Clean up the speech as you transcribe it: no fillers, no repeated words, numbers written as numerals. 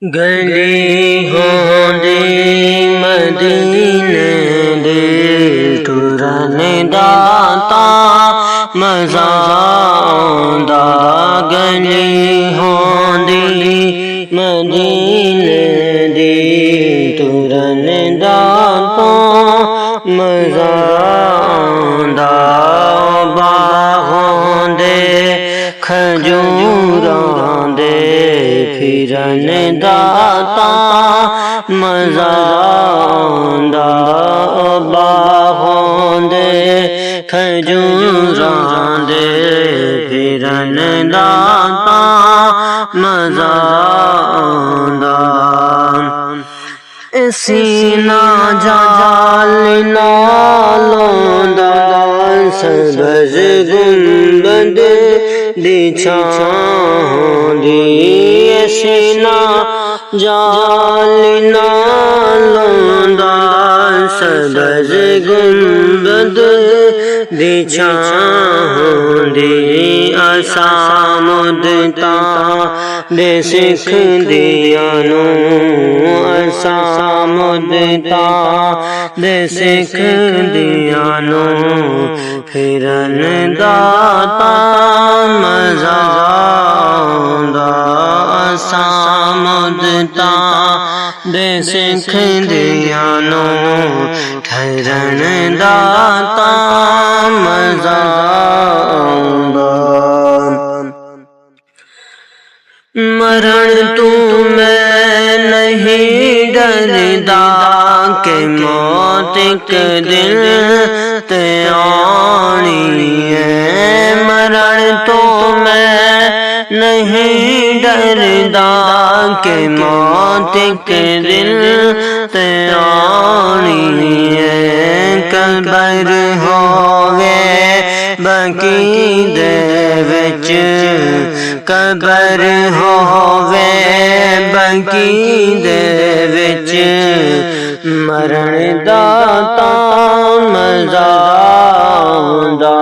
गली होंदी मदीने दे टुरन दाता मज़ा आंदा। गली होंदी मदीने दे टुरन दाता मज़ा आंदा। बाहों दे खजूरां दे फिरन दाता मज़ा आंदा। बाहों दे खजूरां दे फिरन दाता मज़ा आंदा। सीना जाल नालों दा सबज़ गुंबद दी छां दी। सीना जाल नालों दा सबज़ गुंबद दी छां दी। असां मुद्दतां दे सिख दियां नूं असां मुद्दतां दे सिख दियां नूं फिरन दाता मज़ा आंदा। असां मुद्दतां दे सिख दियां नूं फिरन दाता मज़ा आंदा। मरण तू मैं नहीं डरदा के मौत एक दिन ते आनी है। मरण तो मैं नहीं डरदा के मौत एक दिन ते आनी है। कबर होवे बाकी दे विच कबर होवे बाकी दे विच मरण दाता मज़ा आंदा।